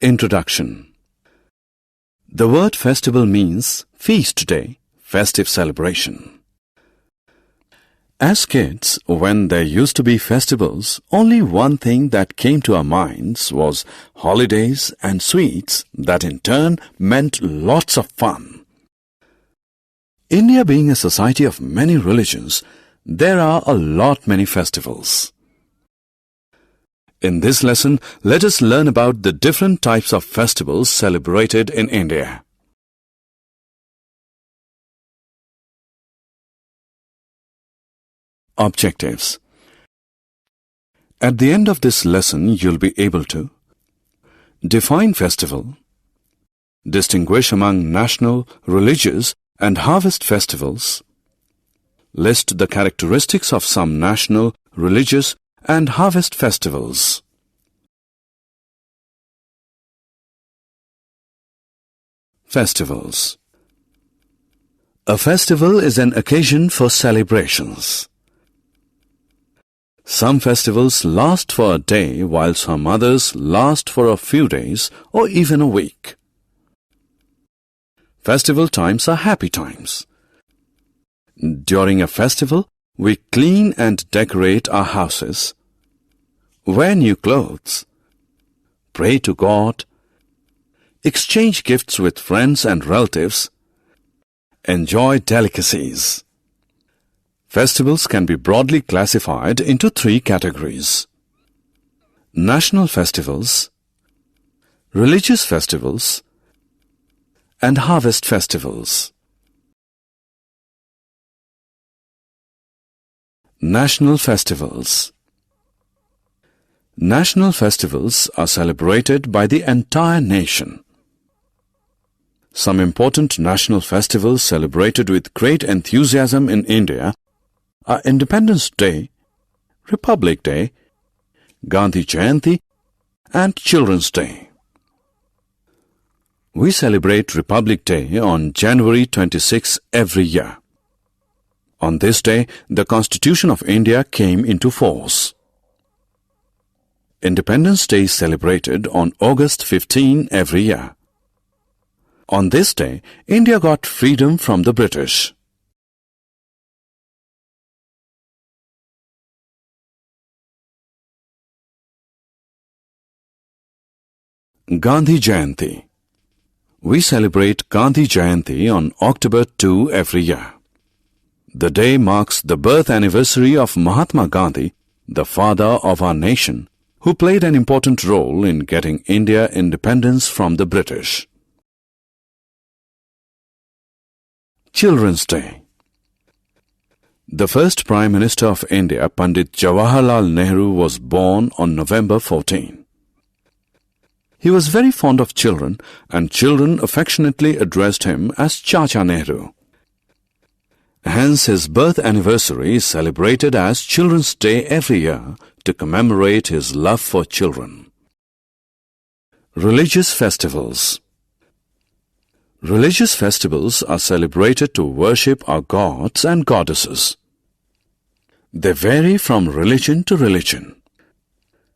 Introduction. The word festival means feast day, festive celebration. As kids, when there used to be festivals, only one thing that came to our minds was holidays and sweets that in turn meant lots of fun. India being a society of many religions, there are a lot many festivals. In this lesson, let us learn about the different types of festivals celebrated in India. Objectives. At the end of this lesson, you'll be able to define festival, distinguish among national, religious and harvest festivals, list the characteristics of some national, religious and harvest festivals. Festivals. A festival is an occasion for celebrations. Some festivals last for a day, while some others last for a few days or even a week. Festival times are happy times. During a festival, we clean and decorate our houses, wear new clothes, pray to God, exchange gifts with friends and relatives, enjoy delicacies. Festivals can be broadly classified into three categories: national festivals, religious festivals, and harvest festivals. National festivals. National festivals are celebrated by the entire nation. Some important national festivals celebrated with great enthusiasm in India are Independence Day, Republic Day, Gandhi Jayanti, and Children's Day. We celebrate Republic Day on January 26 every year. On this day, the Constitution of India came into force. Independence Day is celebrated on August 15 every year. On this day, India got freedom from the British. Gandhi Jayanti. We celebrate Gandhi Jayanti on October 2 every year. The day marks the birth anniversary of Mahatma Gandhi, the father of our nation, who played an important role in getting India independence from the British. Children's Day. The first Prime Minister of India, Pandit Jawaharlal Nehru, was born on November 14. He was very fond of children, and children affectionately addressed him as Chacha Nehru. Hence, his birth anniversary is celebrated as Children's Day every year to commemorate his love for children. Religious festivals. Religious festivals are celebrated to worship our gods and goddesses. They vary from religion to religion.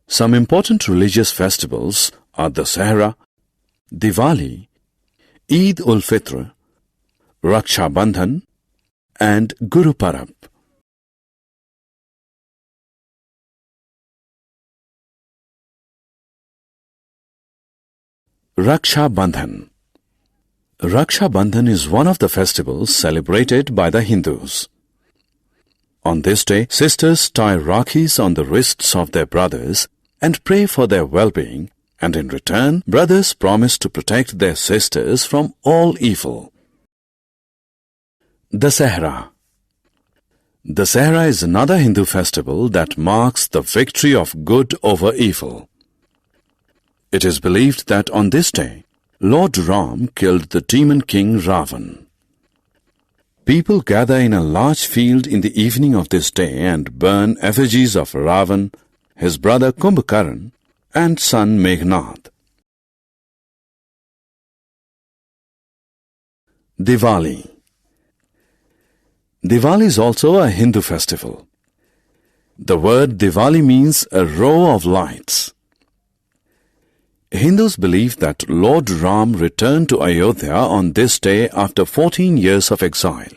Some important religious festivals are dussehra, Diwali, Eid-ul-Fitr, Raksha Bandhan, and gurupurbs. Raksha Bandhan. Raksha Bandhan is one of the festivals celebrated by the Hindus. On this day, sisters tie rakhis on the wrists of their brothers and pray for their well-being, and in return, brothers promise to protect their sisters from all evil. Dussehra. Dussehra is another Hindu festival that marks the victory of good over evil. It is believed that on this day, Lord Ram killed the demon king Ravan. People gather in a large field in the evening of this day and burn effigies of Ravan, his brother Kumbhakaran, and son Meghnad. Diwali. Diwali is also a Hindu festival. The word Diwali means a row of lights. Hindus believe that Lord Ram returned to Ayodhya on this day after 14 years of exile.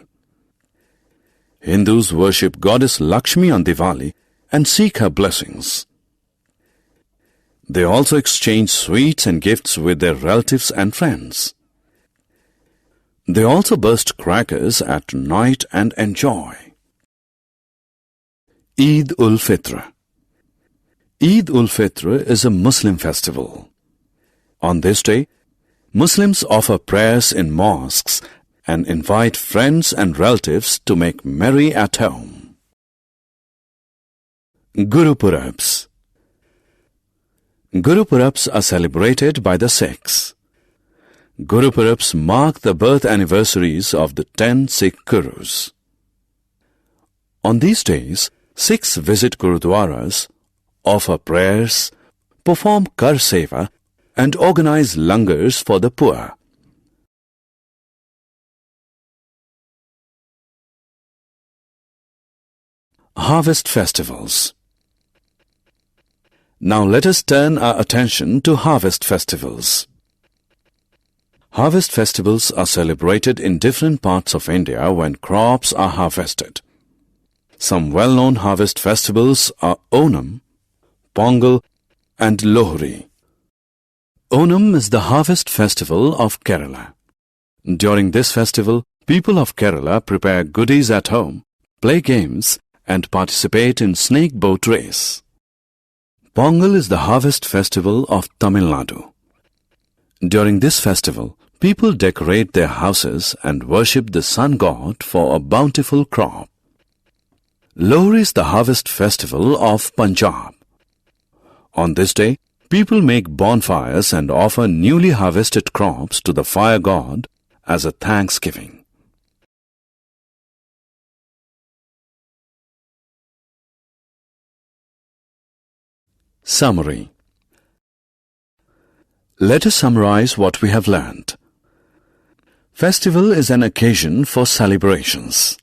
Hindus worship goddess Lakshmi on Diwali and seek her blessings. They also exchange sweets and gifts with their relatives and friends. They also burst crackers at night and enjoy. Eid-ul-Fitr. Eid-ul-Fitr is a Muslim festival. On this day, Muslims offer prayers in mosques and invite friends and relatives to make merry at home. Gurupurbs. Gurupurbs are celebrated by the Sikhs. Gurupurbs mark the birth anniversaries of the 10 Sikh Gurus. On these days, Sikhs visit Gurudwaras, offer prayers, perform kar seva, and organize langars for the poor. Harvest festivals. Now let us turn our attention to harvest festivals. Harvest festivals are celebrated in different parts of India when crops are harvested. Some well-known harvest festivals are Onam, Pongal, and Lohri. Onam is the harvest festival of Kerala. During this festival, people of Kerala prepare goodies at home, play games, and participate in snake boat race. Pongal is the harvest festival of Tamil Nadu. During this festival, people decorate their houses and worship the sun god for a bountiful crop. Lohri is the harvest festival of Punjab. On this day, people make bonfires and offer newly harvested crops to the fire god as a thanksgiving. Summary. Let us summarize what we have learned. Festival is an occasion for celebrations.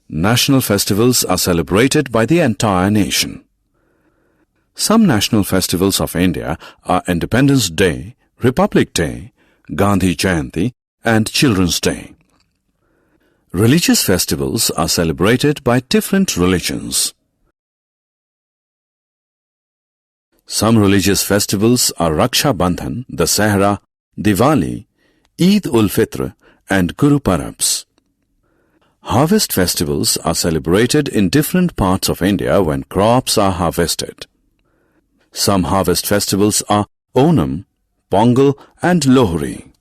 National festivals are celebrated by the entire nation. Some national festivals of India are Independence Day, Republic Day, Gandhi Jayanti, and Children's Day. Religious festivals are celebrated by different religions. Some religious festivals are Raksha Bandhan, dussehra, Diwali, Eid-ul-Fitr, and gurupurbs. Harvest festivals are celebrated in different parts of India when crops are harvested. Some harvest festivals are Onam, Pongal, and Lohri.